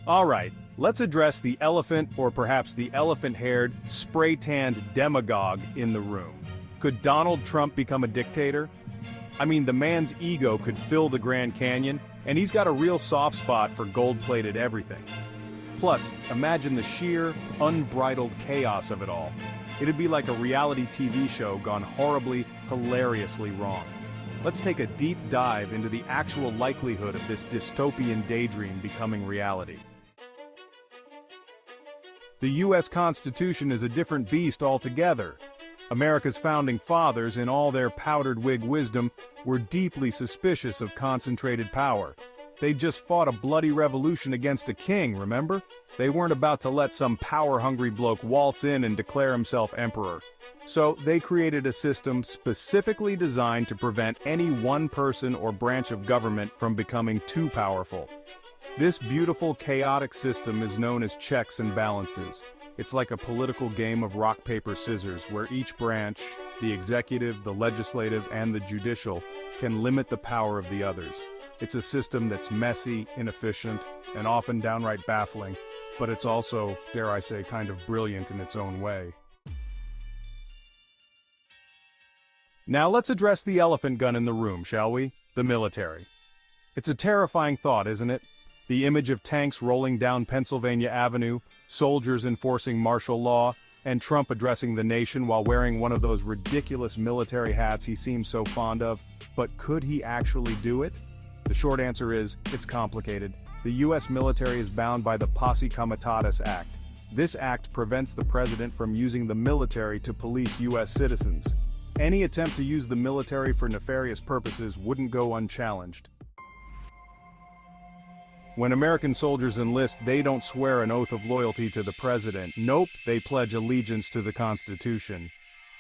Alright, let's address the elephant or perhaps the elephant-haired, spray-tanned demagogue in the room. Could Donald Trump become a dictator? I mean, the man's ego could fill the Grand Canyon, and he's got a real soft spot for gold-plated everything. Plus, imagine the sheer, unbridled chaos of it all. It'd be like a reality TV show gone horribly, hilariously wrong. Let's take a deep dive into the actual likelihood of this dystopian daydream becoming reality. The U.S. Constitution is a different beast altogether. America's founding fathers, in all their powdered wig wisdom, were deeply suspicious of concentrated power. They just fought a bloody revolution against a king, remember? They weren't about to let some power-hungry bloke waltz in and declare himself emperor. So they created a system specifically designed to prevent any one person or branch of government from becoming too powerful. This beautiful, chaotic system is known as checks and balances. It's like a political game of rock, paper, scissors, where each branch, the executive, the legislative, and the judicial, can limit the power of the others. It's a system that's messy, inefficient, and often downright baffling, but it's also, dare I say, kind of brilliant in its own way. Now let's address the elephant gun in the room, shall we? The military. It's a terrifying thought, isn't it? The image of tanks rolling down Pennsylvania Avenue, soldiers enforcing martial law, and Trump addressing the nation while wearing one of those ridiculous military hats he seems so fond of. But could he actually do it? The short answer is, it's complicated. The U.S. military is bound by the Posse Comitatus Act. This act prevents the president from using the military to police U.S. citizens. Any attempt to use the military for nefarious purposes wouldn't go unchallenged. When American soldiers enlist, they don't swear an oath of loyalty to the president. Nope, they pledge allegiance to the Constitution.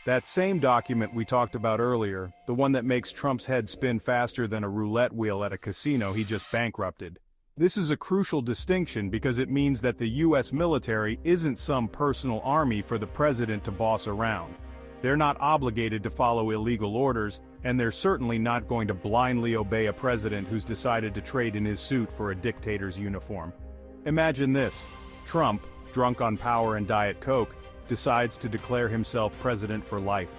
That same document we talked about earlier, the one that makes Trump's head spin faster than a roulette wheel at a casino he just bankrupted. This is a crucial distinction because it means that the U.S. military isn't some personal army for the president to boss around. They're not obligated to follow illegal orders, and they're certainly not going to blindly obey a president who's decided to trade in his suit for a dictator's uniform. Imagine this: Trump, drunk on power and Diet Coke, decides to declare himself president for life.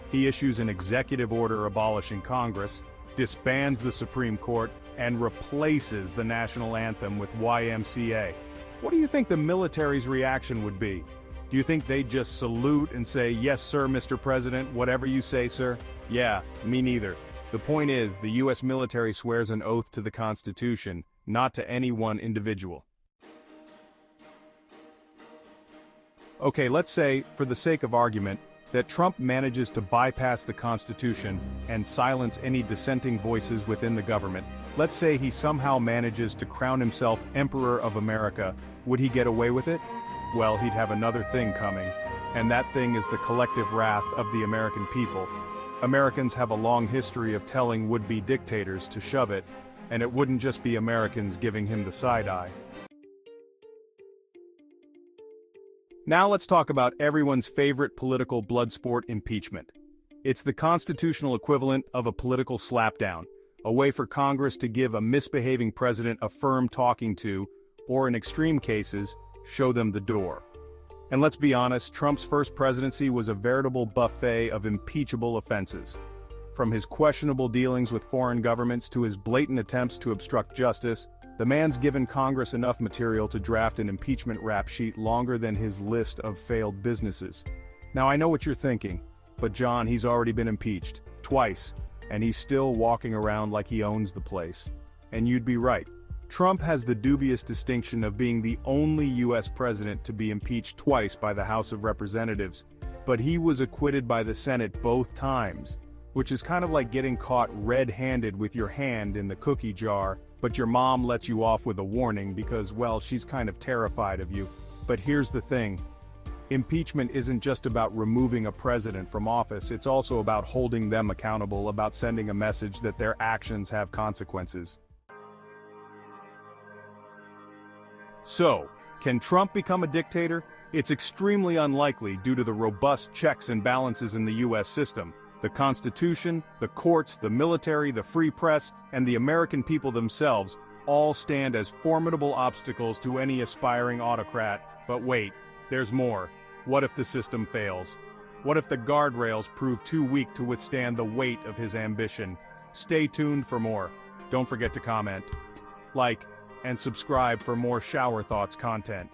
He issues an executive order abolishing Congress, disbands the Supreme Court, and replaces the national anthem with YMCA. What do you think the military's reaction would be? Do you think they'd just salute and say, "Yes, sir, Mr. President, whatever you say, sir"? Yeah, me neither. The point is, the U.S. military swears an oath to the Constitution, not to any one individual. Okay, let's say, for the sake of argument, that Trump manages to bypass the Constitution and silence any dissenting voices within the government. Let's say he somehow manages to crown himself Emperor of America. Would he get away with it? Well, he'd have another thing coming, and that thing is the collective wrath of the American people. Americans have a long history of telling would-be dictators to shove it, and it wouldn't just be Americans giving him the side eye. Now let's talk about everyone's favorite political blood sport, impeachment. It's the constitutional equivalent of a political slapdown, a way for Congress to give a misbehaving president a firm talking to, or in extreme cases, show them the door. And let's be honest, Trump's first presidency was a veritable buffet of impeachable offenses. From his questionable dealings with foreign governments to his blatant attempts to obstruct justice, the man's given Congress enough material to draft an impeachment rap sheet longer than his list of failed businesses. Now I know what you're thinking, but John, he's already been impeached, twice, and he's still walking around like he owns the place. And you'd be right. Trump has the dubious distinction of being the only U.S. president to be impeached twice by the House of Representatives, but he was acquitted by the Senate both times, which is kind of like getting caught red-handed with your hand in the cookie jar, but your mom lets you off with a warning because, well, she's kind of terrified of you. But here's the thing. Impeachment isn't just about removing a president from office, it's also about holding them accountable, about sending a message that their actions have consequences. So, can Trump become a dictator? It's extremely unlikely due to the robust checks and balances in the U.S. system. The Constitution, the courts, the military, the free press, and the American people themselves all stand as formidable obstacles to any aspiring autocrat. But wait, there's more. What if the system fails? What if the guardrails prove too weak to withstand the weight of his ambition? Stay tuned for more. Don't forget to comment, like, and subscribe for more Shower Thoughts content.